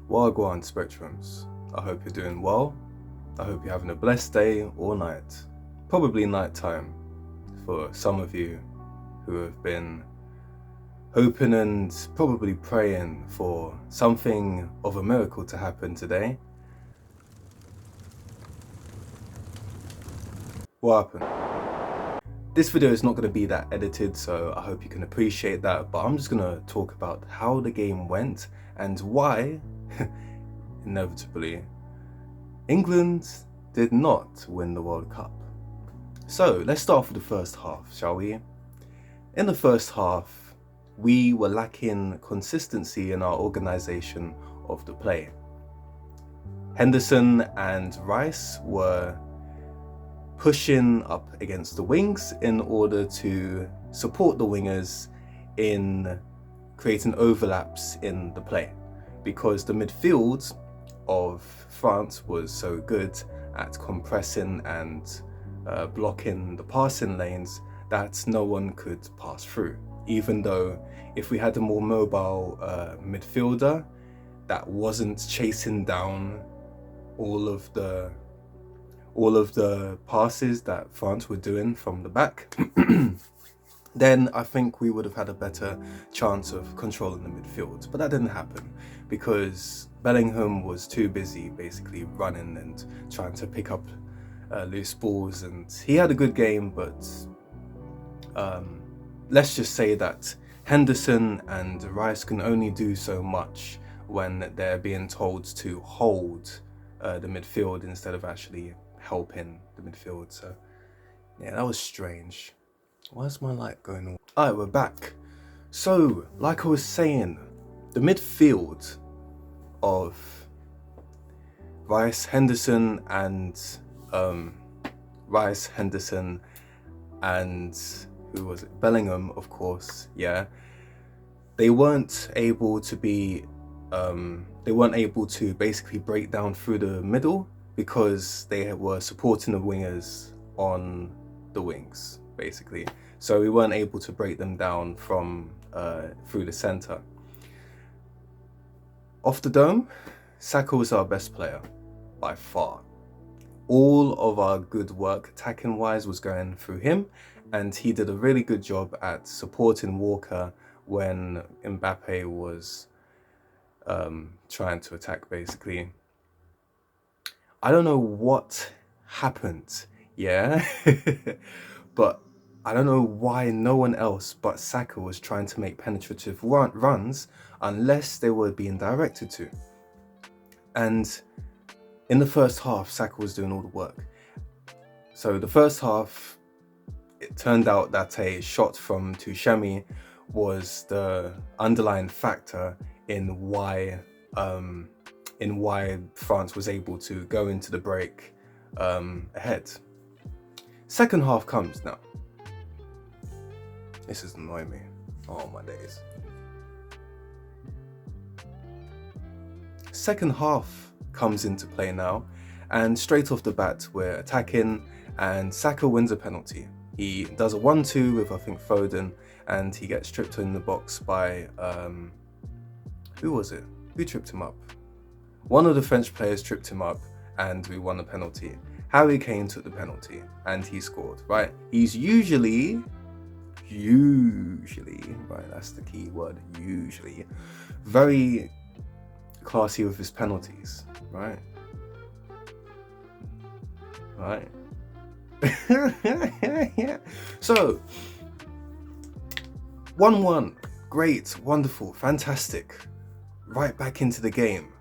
Wagwan Spectrums. I hope you're doing well. I hope you're having a blessed day or night. Probably night time for some of you who have been hoping and probably praying for something of a miracle to happen today. What happened? This video is not going to be that edited, so I hope you can appreciate that, but I'm just going to talk about how the game went and why, inevitably, England did not win the World Cup. So let's start off with the first half, shall we? In the first half, we were lacking consistency in our organisation of the play. Henderson and Rice were pushing up against the wings in order to support the wingers in creating overlaps in the play, because the midfield of France was so good at compressing and blocking the passing lanes that no one could pass through. Even though if we had a more mobile midfielder that wasn't chasing down all of the passes that France were doing from the back, then I think we would have had a better chance of controlling the midfield. But that didn't happen because Bellingham was too busy basically running and trying to pick up loose balls, and he had a good game, but let's just say that Henderson and Rice can only do so much when they're being told to hold the midfield instead of actually helping the midfield. So yeah, that was strange. Why's my light going on? Alright, we're back. So, like I was saying, the midfield of Rice, Henderson, and who was it? Bellingham, of course. Yeah, they weren't able to basically break down through the middle because they were supporting the wingers on the wings, basically. So we weren't able to break them down from through the center. Off the dome, Saka was our best player by far. All of our good work attacking wise was going through him, and he did a really good job at supporting Walker when Mbappe was trying to attack, basically. I don't know what happened, yeah, but I don't know why no one else but Saka was trying to make penetrative runs unless they were being directed to. And in the first half, Saka was doing all the work. So the first half, it turned out that a shot from Tuchemi was the underlying factor in why France was able to go into the break ahead. Second half comes now. This is annoying me. Oh my days. Second half comes into play now, and straight off the bat we're attacking, and Saka wins a penalty. He does a 1-2 with, I think, Foden, and he gets tripped in the box by who was it? Who tripped him up? One of the French players tripped him up, and we won the penalty. Harry Kane took the penalty, and he scored, right? He's usually, right, that's the key word, usually, very classy with his penalties, right? Right. So, 1-1, great, wonderful, fantastic. Right back into the game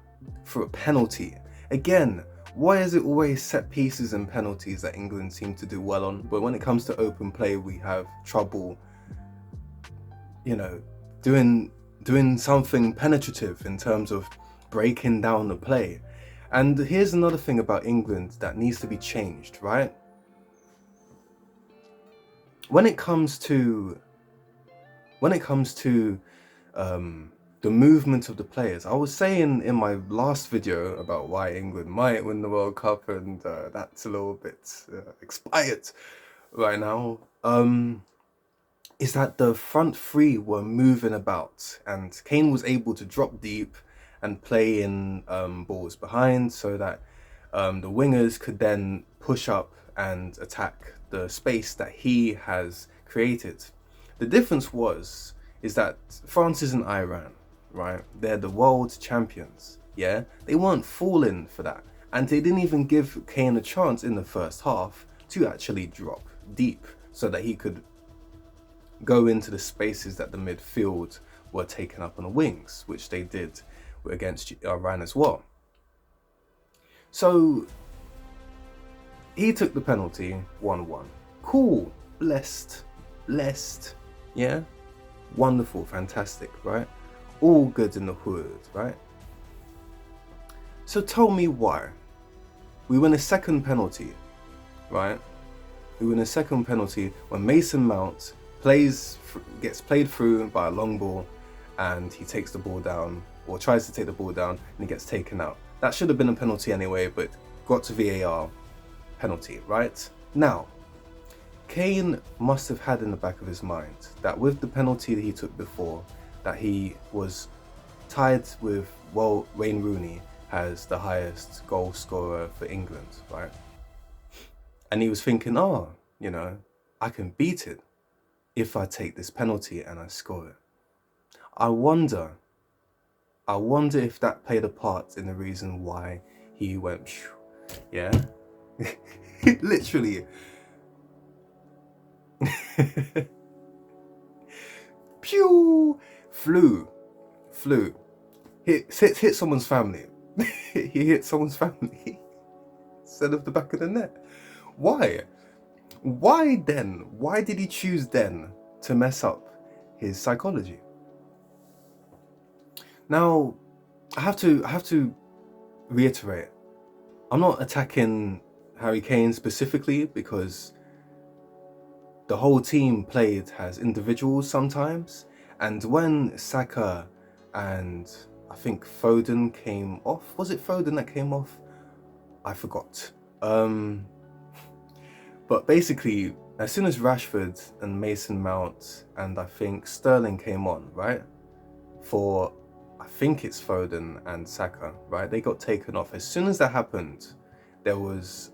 for a penalty. Again, why is it always set pieces and penalties that England seem to do well on, but when it comes to open play we have trouble, you know, doing something penetrative in terms of breaking down the play. And here's another thing about England that needs to be changed, right? When it comes to the movement of the players, I was saying in my last video about why England might win the World Cup, and that's a little bit expired right now, is that the front three were moving about, and Kane was able to drop deep and play in balls behind so that the wingers could then push up and attack the space that he has created. The difference is that France isn't Iran, right? They're the world champions, yeah? They weren't falling for that. And they didn't even give Kane a chance in the first half to actually drop deep so that he could go into the spaces that the midfield were taken up on the wings, which they did against Iran as well. So he took the penalty, 1-1. Cool, blessed, yeah? Wonderful, fantastic, right? All good in the hood, right? So tell me why. We win a second penalty, right? We win a second penalty when Mason Mount gets played through by a long ball and he takes the ball down, or tries to take the ball down, and he gets taken out. That should have been a penalty anyway, but got to VAR, penalty, right? Now, Kane must have had in the back of his mind that with the penalty that he took before, that he was tied with, well, Wayne Rooney has the highest goal scorer for England, right? And he was thinking, oh, you know, I can beat it if I take this penalty and I score it. I wonder if that played a part in the reason why he went, yeah? Literally. Pew! Flew. Hit someone's family. He hit someone's family instead of the back of the net. Why? Why then? Why did he choose then to mess up his psychology? Now, I have to reiterate, I'm not attacking Harry Kane specifically because the whole team played as individuals sometimes, and when Saka and I think Foden came off, was it Foden that came off? I forgot. But basically, as soon as Rashford and Mason Mount and I think Sterling came on, right? For, I think it's Foden and Saka, right? They got taken off. As soon as that happened, there was,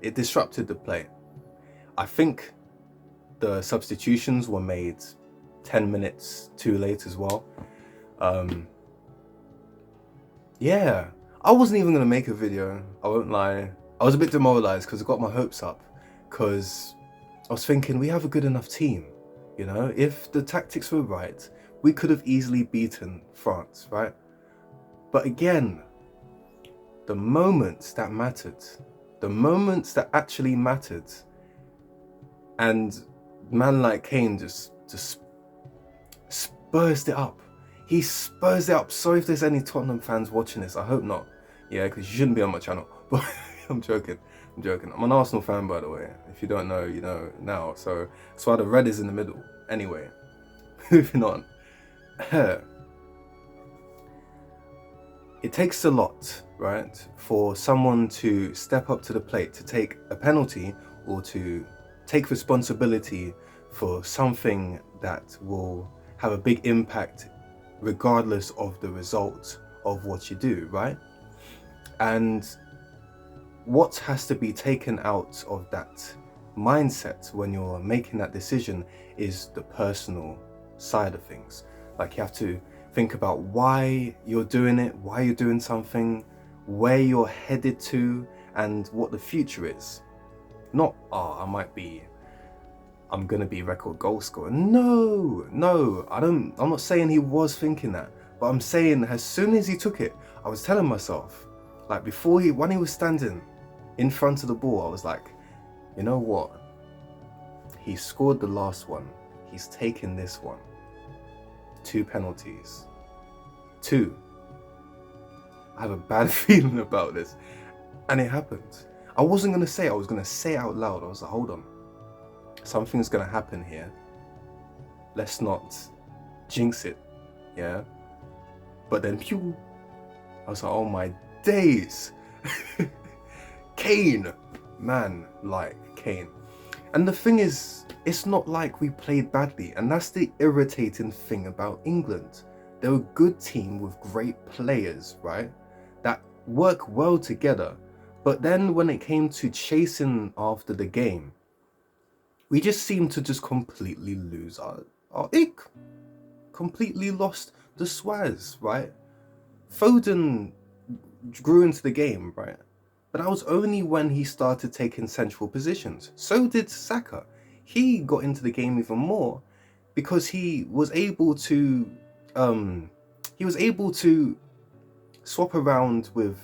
it disrupted the play. I think the substitutions were made 10 minutes too late as well. Yeah, I wasn't even going to make a video, I won't lie. I was a bit demoralized because I got my hopes up because I was thinking we have a good enough team, you know? If the tactics were right, we could have easily beaten France, right? But again, the moments that mattered, the moments that actually mattered, and man like Kane just spursed it up. He spurs it up. Sorry if there's any Tottenham fans watching this. I hope not. Yeah, because you shouldn't be on my channel. But I'm joking. I'm an Arsenal fan, by the way. If you don't know, you know now. So that's why the red is in the middle. Anyway, moving on. It takes a lot, right, for someone to step up to the plate, to take a penalty or to take responsibility for something that will have a big impact regardless of the result of what you do, right? And what has to be taken out of that mindset when you're making that decision is the personal side of things. Like, you have to think about why you're doing it, why you're doing something, where you're headed to, and what the future is. Not, I'm gonna be record goal scorer. No, I'm not saying he was thinking that, but I'm saying as soon as he took it, I was telling myself, like when he was standing in front of the ball, I was like, you know what? He scored the last one. He's taken this one. 2 penalties. 2. I have a bad feeling about this. And it happened. I wasn't gonna say it, I was gonna say it out loud. I was like, hold on. Something's gonna happen here. Let's not jinx it. Yeah? But then, pew! I was like, oh my days! Kane! Man, like Kane. And the thing is, it's not like we played badly, and that's the irritating thing about England. They're a good team with great players, right? That work well together. But then when it came to chasing after the game, we just seemed to just completely lose our ick. Completely lost the swaz, right? Foden grew into the game, right? But that was only when he started taking central positions. So did Saka. He got into the game even more because he was able to swap around with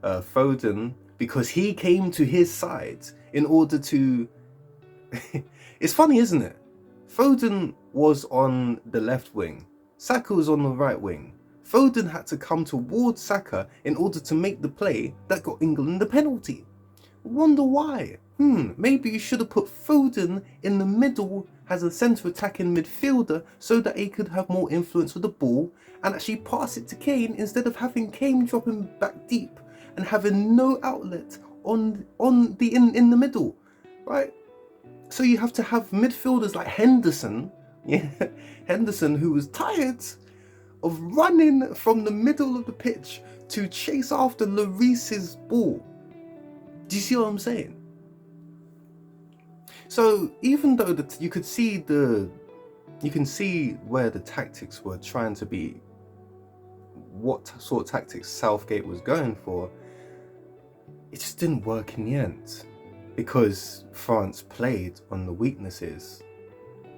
Foden because he came to his side in order to. It's funny, isn't it? Foden was on the left wing, Saka was on the right wing. Foden had to come towards Saka in order to make the play that got England the penalty. Wonder why? Maybe you should have put Foden in the middle as a centre attacking midfielder so that he could have more influence with the ball and actually pass it to Kane instead of having Kane dropping back deep and having no outlet in the middle, right? So you have to have midfielders like Henderson, Henderson, who was tired of running from the middle of the pitch to chase after Lloris's ball. Do you see what I'm saying? So even though you can see where the tactics were trying to be, what sort of tactics Southgate was going for, it just didn't work in the end because France played on the weaknesses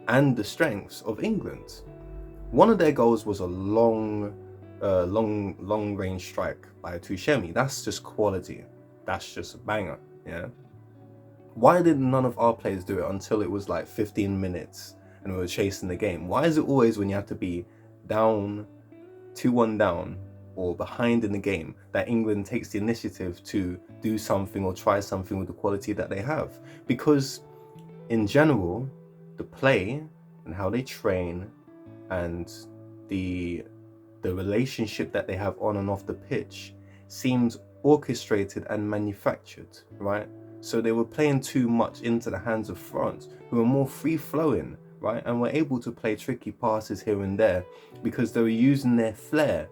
and the strengths of England. One of their goals was a long range strike by Tuchemi. That's just quality. That's just a banger, yeah? Why did none of our players do it until it was like 15 minutes and we were chasing the game? Why is it always when you have to be down, 2-1 down, or behind in the game that England takes the initiative to do something or try something with the quality that they have? Because in general, the play and how they train and the relationship that they have on and off the pitch seems orchestrated and manufactured, right? So they were playing too much into the hands of France, who were more free-flowing, right? And were able to play tricky passes here and there because they were using their flair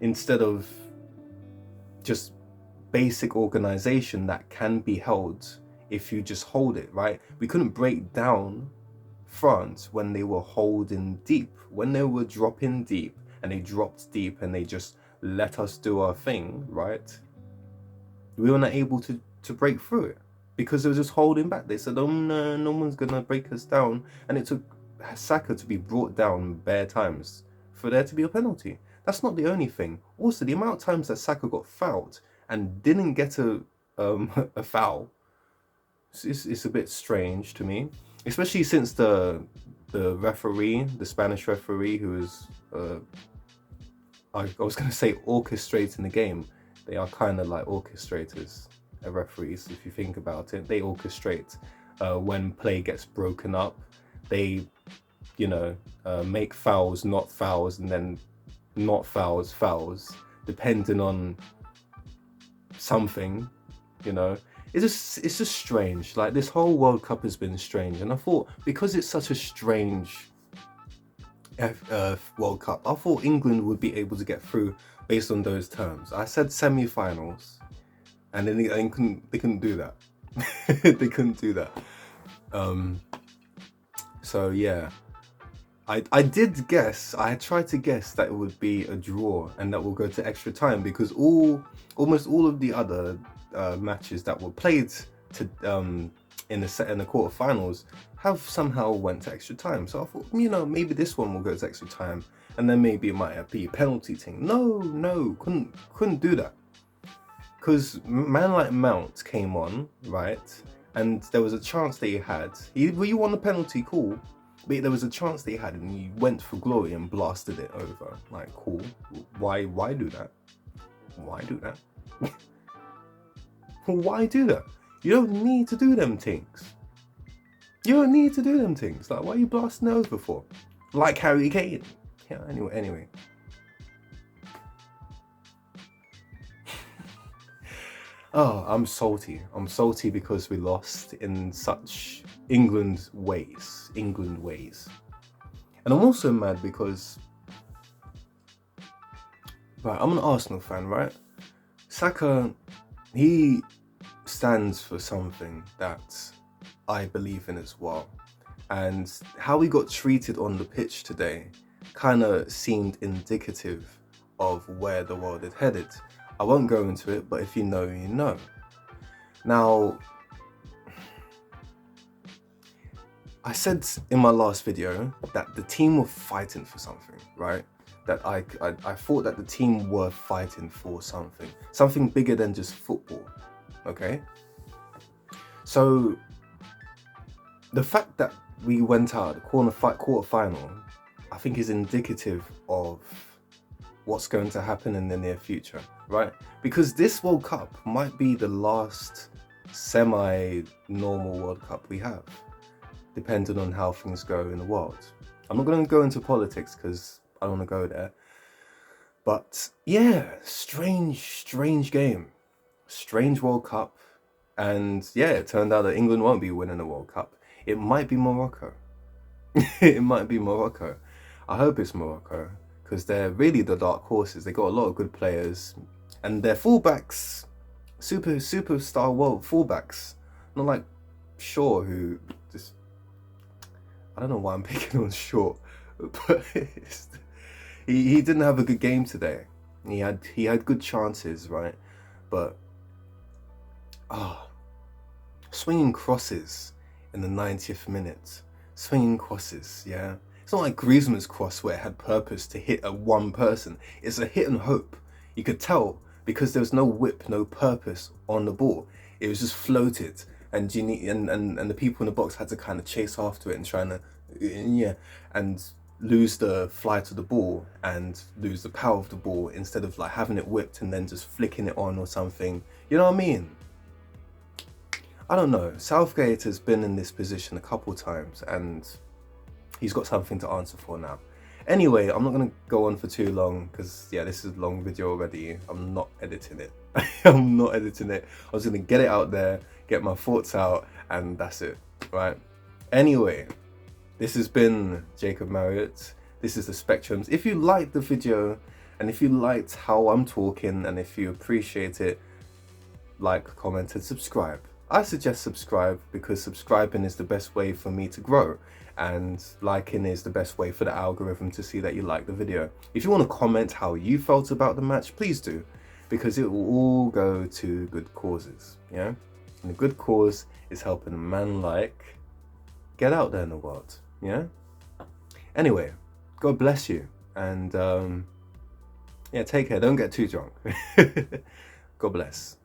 instead of just basic organization that can be held if you just hold it, right? We couldn't break down France when they were holding deep, when they were dropping deep and they dropped deep and they just let us do our thing, right? We were not able to break through it because they were just holding back. They said, oh no one's gonna break us down, and it took Saka to be brought down bare times for there to be a penalty. That's not the only thing. Also, the amount of times that Saka got fouled and didn't get a foul, it's a bit strange to me, especially since the referee, the Spanish referee, who is I was going to say orchestrating the game. They are kind of like orchestrators, referees, if you think about it. They orchestrate when play gets broken up. They, make fouls, not fouls, and then not fouls, depending on something, It's just strange. Like, this whole World Cup has been strange. And I thought, because it's such a strange World Cup, I thought England would be able to get through based on those terms. I said semi-finals, and then they couldn't do that. They couldn't do that. So yeah, I did guess. I tried to guess that it would be a draw and that we'll go to extra time, because almost all of the other matches that were played in the quarterfinals have somehow went to extra time. So I thought, maybe this one will go to extra time, and then maybe it might be a penalty thing. No, couldn't do that, because man like Mount came on, right, and there was a chance that he had. He won the penalty, cool, but there was a chance that he had, and he went for glory and blasted it over. Like, cool. Why do that? Why do that? Why do that? You don't need to do them things. You don't need to do them things. Like, why are you blasting it over for? Like Harry Kane. Yeah, anyway. Oh, I'm salty. I'm salty because we lost in such England ways. And I'm also mad because Right, I'm an Arsenal fan, right? Saka, he stands for something that I believe in as well. And how he got treated on the pitch today kind of seemed indicative of where the world had headed. I won't go into it, but if you know, you know. Now, I said in my last video that the team were fighting for something, right? That I thought that the team were fighting for something bigger than just football, okay? So the fact that we went out the quarter final, I think is indicative of what's going to happen in the near future, right? Because this World Cup might be the last semi-normal World Cup we have, depending on how things go in the world. I'm not going to go into politics because I don't want to go there. But yeah, strange game. Strange World Cup. And yeah, it turned out that England won't be winning the World Cup. It might be Morocco. It might be Morocco. I hope it's Morocco because they're really the dark horses. They got a lot of good players and their fullbacks, superstar world fullbacks. Not like Shaw, who just, I don't know why I'm picking on Shaw, but he didn't have a good game today. He had good chances, right? But swinging crosses in the 90th minute. Swinging crosses, yeah. It's not like Griezmann's cross where it had purpose to hit a one person. It's a hit and hope. You could tell because there was no whip, no purpose on the ball. It was just floated, and the people in the box had to kind of chase after it and trying to, and lose the flight of the ball and lose the power of the ball instead of like having it whipped and then just flicking it on or something. You know what I mean? I don't know. Southgate has been in this position a couple times and he's got something to answer for now. Anyway, I'm not going to go on for too long because, yeah, this is a long video already. I'm not editing it. I'm not editing it. I was going to get it out there, get my thoughts out, and that's it, right? Anyway, this has been Jacob Marriott. This is the Spectrums. If you liked the video and if you liked how I'm talking and if you appreciate it, like, comment, and subscribe. I suggest subscribe because subscribing is the best way for me to grow and liking is the best way for the algorithm to see that you like the video. If you want to comment how you felt about the match, please do, because it will all go to good causes, yeah? And a good cause is helping a man like get out there in the world, yeah? Anyway, God bless you and yeah, take care, don't get too drunk. God bless.